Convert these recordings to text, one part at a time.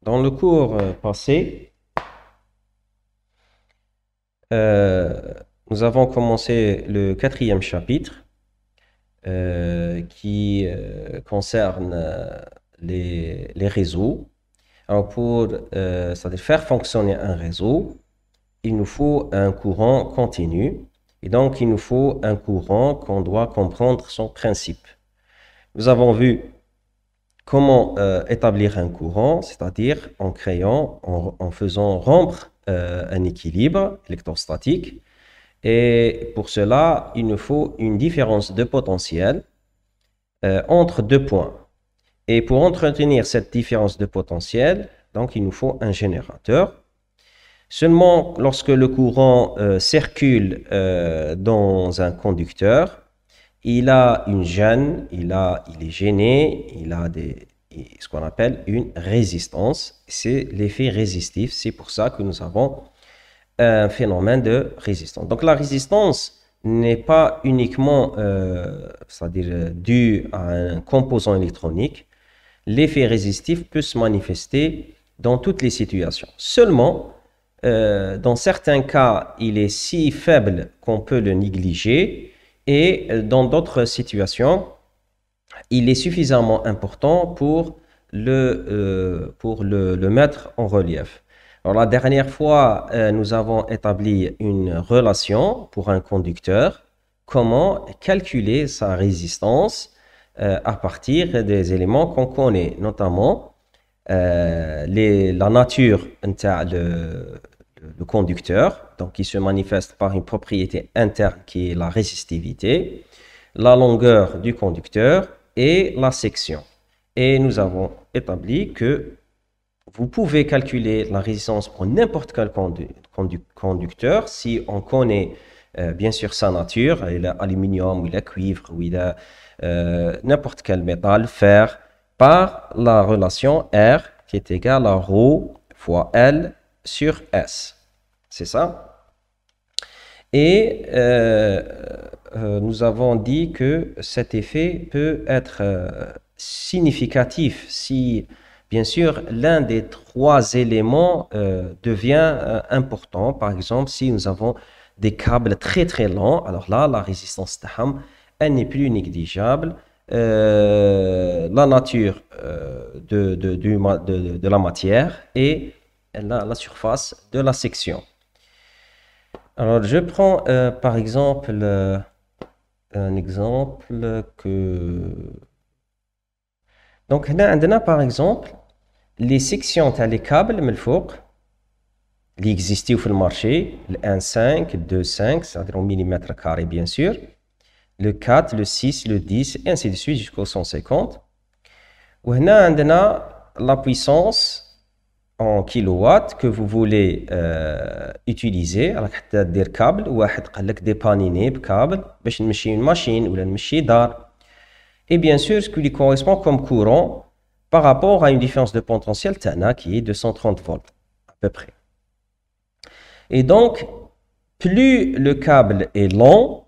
Dans le cours passé, euh, nous avons commencé le quatrième chapitre qui concerne les réseaux. Alors c'est-à-dire faire fonctionner un réseau, il nous faut un courant continu et donc il nous faut un courant qu'on doit comprendre son principe. Nous avons vu comment établir un courant, c'est-à-dire en faisant rompre un équilibre électrostatique. Et pour cela, il nous faut une différence de potentiel entre deux points. Et pour entretenir cette différence de potentiel, donc il nous faut un générateur. Seulement lorsque le courant circule dans un conducteur, il a une gêne, il est gêné, il a ce qu'on appelle une résistance. C'est l'effet résistif. C'est pour ça que nous avons un phénomène de résistance. Donc la résistance n'est pas uniquement c'est-à-dire due à un composant électronique. L'effet résistif peut se manifester dans toutes les situations. Seulement, dans certains cas, il est si faible qu'on peut le négliger. Et dans d'autres situations, il est suffisamment important pour le mettre en relief. Alors, la dernière fois, nous avons établi une relation pour un conducteur. Comment calculer sa résistance à partir des éléments qu'on connaît, notamment la nature le conducteur, donc qui se manifeste par une propriété interne qui est la résistivité, la longueur du conducteur et la section. Et nous avons établi que vous pouvez calculer la résistance pour n'importe quel conducteur si on connaît bien sûr sa nature, il a aluminium, il a cuivre, ou il a n'importe quel métal, fer, par la relation R qui est égale à ρ fois L sur S. C'est ça. Et nous avons dit que cet effet peut être significatif si, bien sûr, l'un des trois éléments devient important. Par exemple, si nous avons des câbles très très longs, alors là, la résistance TAM, elle n'est plus négligeable. La nature de la matière et la surface de la section. Alors, je prends par exemple un exemple que... Donc, là, on a par exemple les sections, les câbles, mais qui existent sur le marché, le 1,5, le 2,5, c'est-à-dire en millimètres carrés, bien sûr, le 4, le 6, le 10, et ainsi de suite jusqu'au 150. Et là, on a la puissance en kilowatts que vous voulez utiliser. Alors, tu as des câbles, ou tu dépanner des câbles, pour nmشي une machine ou nmشي dar. Et bien sûr, ce qui lui correspond comme courant par rapport à une différence de potentiel qui est de 130 volts, à peu près. Et donc, plus le câble est long,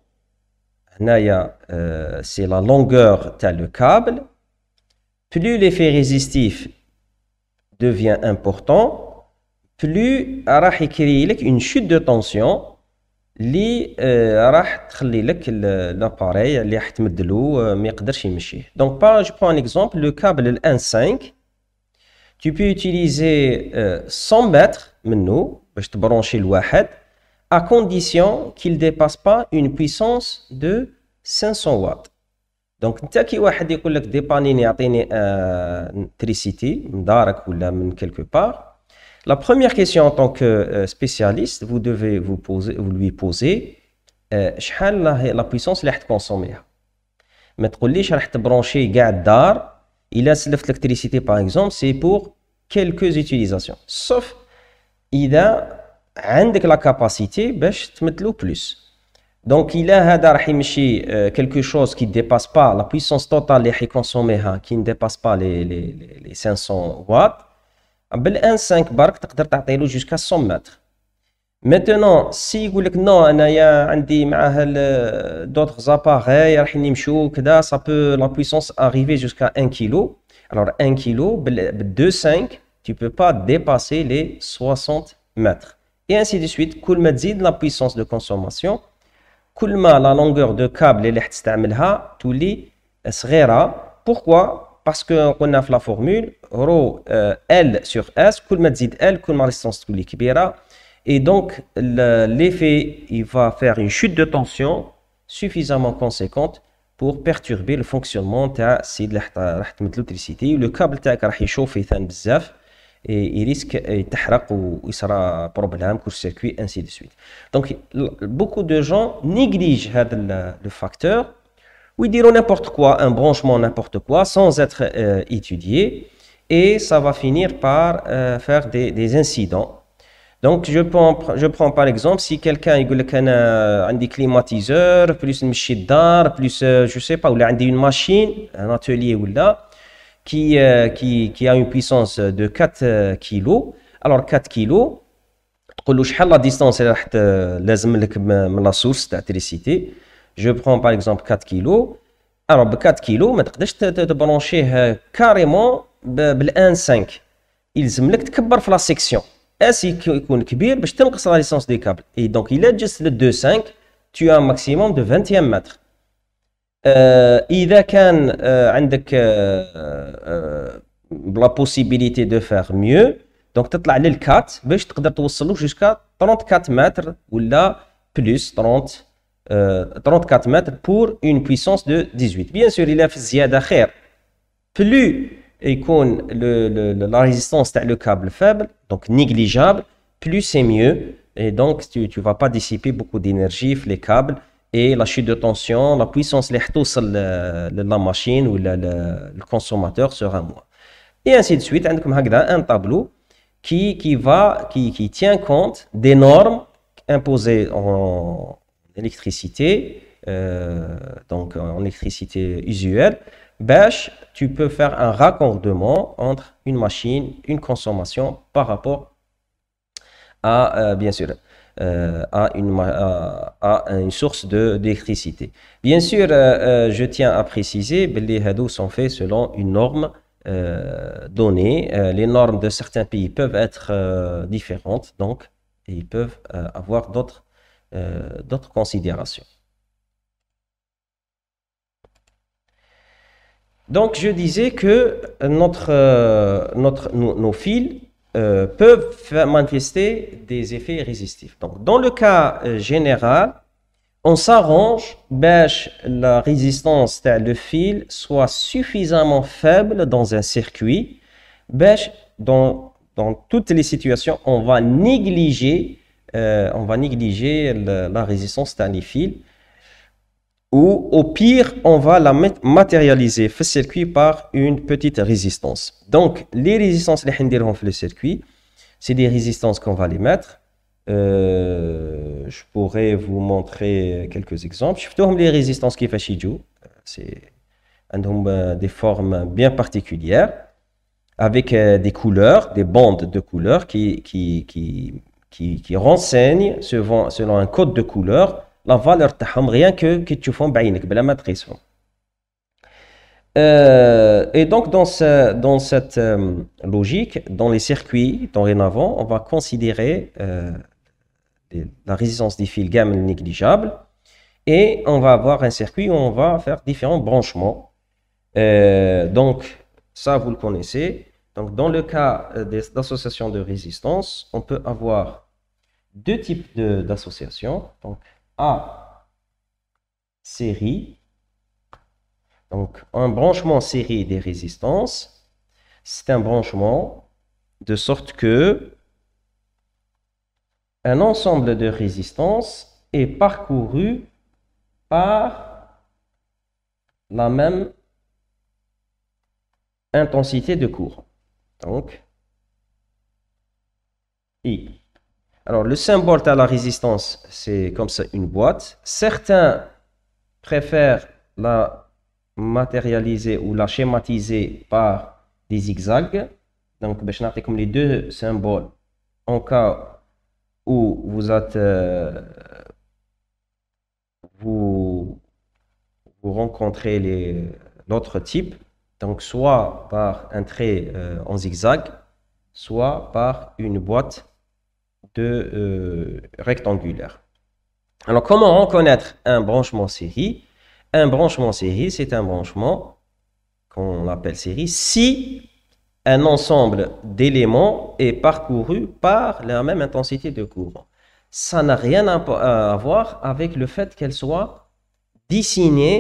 c'est la longueur de le câble, plus l'effet résistif devient important, plus راح يكري لك une chute de tension اللي راح تخلي لك l'appareil اللي راح تمدلو ما يقدرش يمشيه. Donc je prends un exemple, le câble ال 1.5, tu peux utiliser 100 mètres منه باش تبرونشي الواحد à condition qu'il ne dépasse pas une puissance de 500 watts. Donc, نتا كي واحد يقول لك ديبانيني يعطيني électricité من دارك ولا من quelque part. La première question en tant que spécialiste, vous devez vous lui poser شحال la puissance اللي راح تكونسوميها. ما تقوليش راح تبرونشي كاع الدار إلا سلفت l'électricité par exemple, c'est pour quelques utilisations. Sauf إذا عندك la capacité باش تمدلو plus. Donc, il a quelque chose qui ne dépasse pas la puissance totale qui ne dépasse pas les 500 watts. Bel 1.5 bark تقدر تعطيلو jusqu'à 100 mètres. Maintenant, si يقول لك non أنايا عندي معاه d'autres appareils راح يمشوا كذا, ça peut la puissance arriver jusqu'à 1 kg. Alors 1 kg بال 2.5, tu ne peux pas dépasser les 60 mètres. Et ainsi de suite, كل ما تزيد la puissance de consommation, كل ما la longueur de câble اللي حتستعملها تولي صغيرة. Pourquoi? Parce que قلنا في la formule ρ L sur S, كل ما تزيد L كل ما la résistance تولي كبيرة. Et donc, l'effet, il va faire une chute de tension suffisamment conséquente pour perturber le fonctionnement de l'électricité. Le câble va chauffer بزاف et il risque يتحرق ou il sera problème court-circuit, ainsi de suite. Donc, beaucoup de gens négligent le facteur ou ils diront n'importe quoi, un branchement n'importe quoi, sans être étudié, et ça va finir par faire des incidents. Donc, je prends par exemple, si quelqu'un a des climatiseurs, plus une machine, plus, je sais pas, ou il a une machine, un atelier ou là, qui a une puissance de 4 kg. Alors, 4 kg, tu dis la distance de la source d'électricité. Je prends par exemple 4 kg. Alors, 4 kg, tu peux te brancher carrément بال 1.5. يلزم تكبر في la section. S يكون كبير باش تنقص la distance des câbles. Et donc, il est juste le 2.5, tu as un maximum de 21 mètres. إذا كان عندك la possibilité de faire mieux, donc تطلع لل 4 باش تقدر توصله jusqu'à 34 mètres ولا plus 34 mètres pour une puissance de 18. Bien sûr, il a في الزيادة خير. Plus يكون la résistance تاع le câble faible, donc négligeable, plus c'est mieux, et donc tu vas pas dissiper beaucoup d'énergie les câbles, et la chute de tension, la puissance اللي حتوصل la machine ou le consommateur sera moins. Et ainsi de suite, عندكم هكذا un tableau qui tient compte des normes imposées en électricité, donc en électricité usuelle. Tu peux faire un raccordement entre une machine, une consommation par rapport à, bien sûr, à une source d'électricité. Bien sûr, je tiens à préciser que les hados sont faits selon une norme donnée. Les normes de certains pays peuvent être différentes, donc ils peuvent avoir d'autres considérations. Donc, je disais que nos fils peuvent manifester des effets résistifs. Donc, dans le cas général, on s'arrange pour que la résistance du fil soit suffisamment faible dans un circuit. Dans toutes les situations, on va négliger la résistance des fils. Ou au pire, on va la matérialiser le circuit par une petite résistance. Donc, les résistances les dans le circuit, c'est des résistances qu'on va les mettre. Je pourrais vous montrer quelques exemples. Je vais les résistances qui font c'est des formes bien particulières, avec des couleurs, des bandes de couleurs qui renseignent selon un code de couleur la valeur تاعهم rien que tu font بعينك بلا ما تقيسهم. Et donc dans cette logique, dans les circuits dorénavant, on va considérer la résistance des fils gamme négligeable, et on va avoir un circuit où on va faire différents branchements. Donc ça vous le connaissez. Donc dans le cas d'association de résistance, on peut avoir deux types d'associations. Donc A série, donc un branchement série des résistances, c'est un branchement de sorte que un ensemble de résistances est parcouru par la même intensité de courant. Donc I. Alors, le symbole de la résistance, c'est comme ça une boîte. Certains préfèrent la matérialiser ou la schématiser par des zigzags. Donc, je vais vous comme les deux symboles en cas où vous rencontrez l'autre type. Donc, soit par un trait en zigzag, soit par une boîte rectangulaire. Alors, comment reconnaître un branchement série? Un branchement série, c'est un branchement qu'on appelle série si un ensemble d'éléments est parcouru par la même intensité de courant. Ça n'a rien à voir avec le fait qu'elle soit dessinée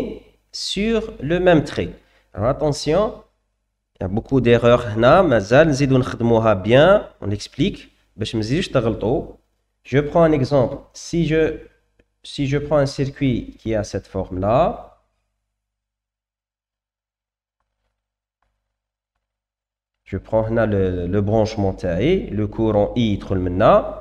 sur le même trait. Alors attention, il y a beaucoup d'erreurs là, mazal nzidou nkhedmouha bien, on explique. Je prends un exemple. Si je prends un circuit qui a cette forme-là, je prends là le branchement taillé, le courant I يدخل منا.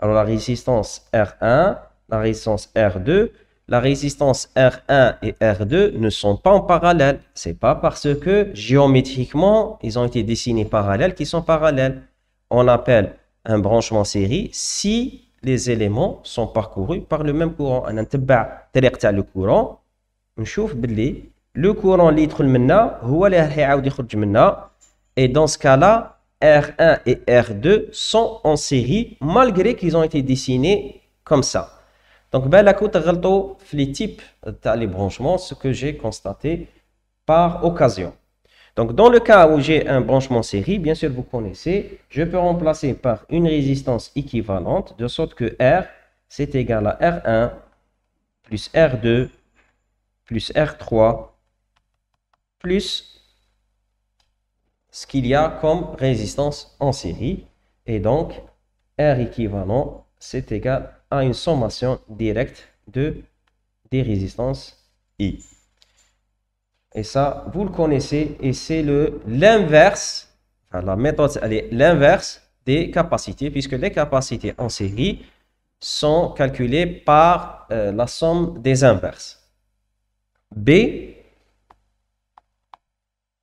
Alors la résistance R1, la résistance R2, la résistance R1 et R2 ne sont pas en parallèle. C'est pas parce que géométriquement ils ont été dessinés parallèles qu'ils sont parallèles. On appelle un branchement série si les éléments sont parcourus par le même courant. On نتبع الطريق تاع le courant, نشوف باللي le courant اللي يدخل منا هو اللي راح يعاود يخرج منا. Et dans ce cas-là, R1 et R2 sont en série malgré qu'ils ont été dessinés comme ça. Donc, les types de branchements, ce que j'ai constaté par occasion. Donc, dans le cas où j'ai un branchement série, bien sûr, vous connaissez, je peux remplacer par une résistance équivalente, de sorte que R, c'est égal à R1 plus R2 plus R3 plus ce qu'il y a comme résistance en série. Et donc, R équivalent, c'est égal à une sommation directe des résistances I. Et ça, vous le connaissez, et c'est l'inverse, enfin, la méthode, elle est l'inverse des capacités, puisque les capacités en série sont calculées par la somme des inverses. B,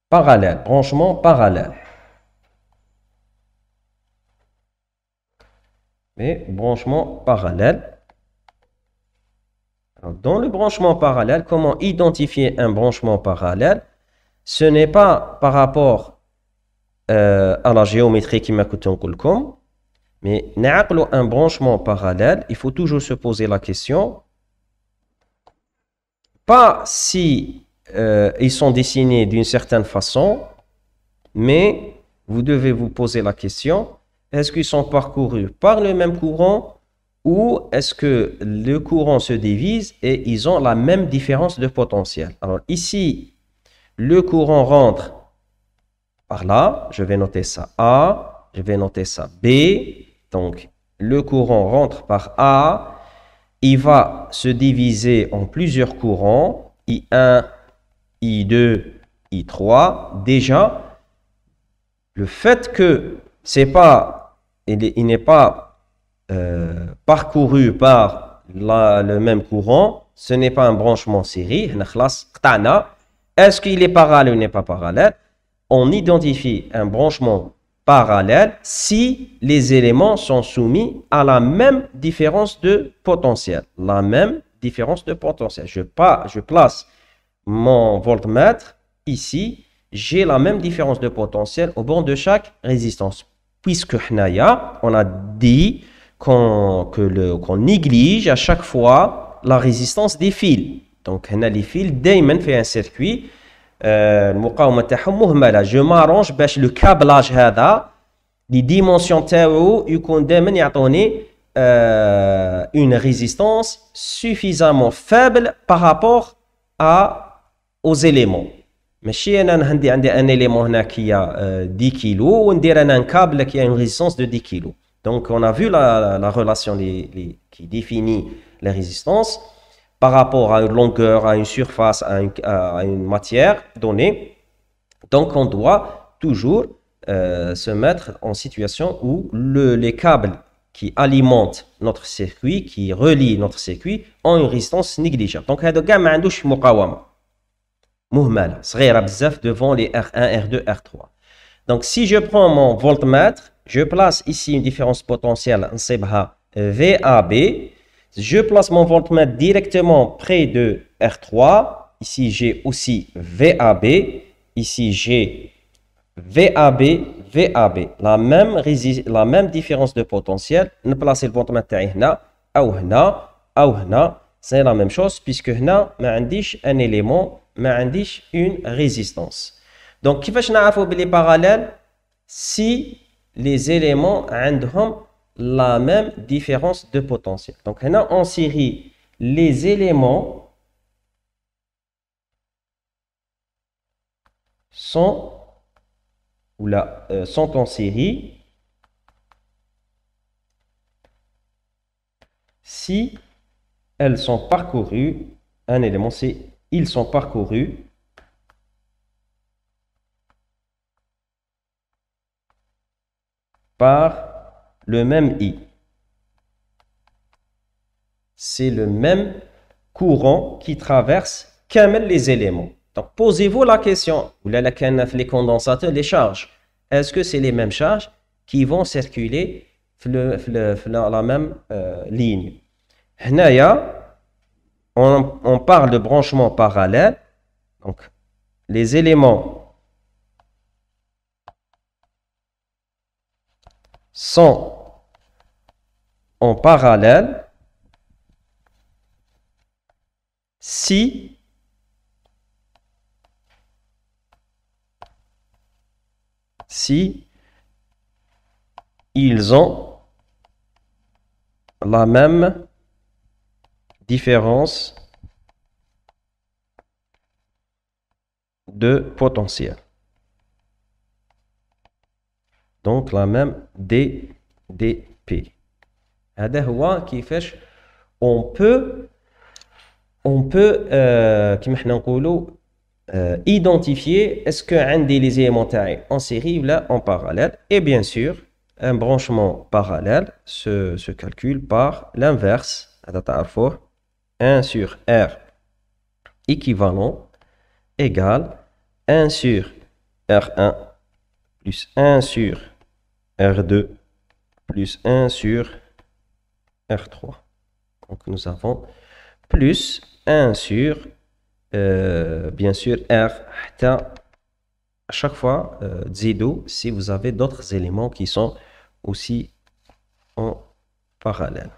parallèle, branchement parallèle. Mais branchement parallèle. Alors, dans le branchement parallèle, comment identifier un branchement parallèle? Ce n'est pas par rapport à la géométrie qui m'a coûté en colcom, mais un branchement parallèle, il faut toujours se poser la question, pas si ils sont dessinés d'une certaine façon, mais vous devez vous poser la question, est-ce qu'ils sont parcourus par le même courant ou est-ce que le courant se divise et ils ont la même différence de potentiel? Alors ici, le courant rentre par là, je vais noter ça A, je vais noter ça B, donc le courant rentre par A, il va se diviser en plusieurs courants, I1, I2, I3, déjà, le fait que il n'est pas parcouru par le même courant, ce n'est pas un branchement série. Est-ce qu'il est parallèle ou n'est pas parallèle? On identifie un branchement parallèle si les éléments sont soumis à la même différence de potentiel. La même différence de potentiel. Je place mon voltmètre ici, j'ai la même différence de potentiel au bord de chaque résistance. Puisque on a dit qu'on néglige à chaque fois la résistance des fils. Donc, les fils, دايما fait un circuit, المقاومة تاعهم مهملة. Je m'arrange باش le câblage هذا, les dimensions تاعو يكون دايما يعطوني une résistance suffisamment faible par rapport aux éléments. ماشي انا عندي un élément هنا qui a 10 kg وندير انا un câble qui a une résistance de 10 kg. Donc on a vu la relation qui définit les résistances par rapport à une longueur, à une surface, à une matière donnée. Donc on doit toujours se mettre en situation où les câbles qui alimentent notre circuit, qui relient notre circuit, ont une résistance négligeable. Donc هذا كاع ما عندوش مقاومة مهملة صغيرة بزاف devant les R1, R2, R3. Donc si je prends mon voltmètre, je place ici une différence potentielle نصيبها VAB. Je place mon voltmètre directement près de R3. Ici j'ai aussi VAB. Ici j'ai VAB, VAB, la même différence de potentiel, nous placer le voltmètre تاعي هنا أو هنا أو هنا, c'est la même chose puisque هنا ما عنديش un élément, ما عنديش une résistance. Donc كيفاش نعرفوا بلي parallèle si les éléments عندهم la même différence de potentiel. Donc هنا en série, les éléments sont sont en série si elles sont parcourues, un élément c'est ils sont parcourus par le même I. C'est le même courant qui traverse كامل les éléments. Donc posez-vous la question, ou là les condensateurs, les charges, est-ce que c'est les mêmes charges qui vont circuler dans la même ligne? On parle de branchement parallèle, donc les éléments sont en parallèle si ils ont la même différence de potentiel. Donc la même DDP. هذا هو كيفاش on peut كيما حنا نقولوا identifier est-ce que عندي les éléments تاعي en série ou là en parallèle. Et bien sûr, un branchement parallèle se calcule par l'inverse. 1 sur R équivalent égale 1 sur R1 plus 1 sur R2 plus 1 sur R3. Donc nous avons plus 1 sur bien sûr R à chaque fois Zido si vous avez d'autres éléments qui sont aussi en parallèle.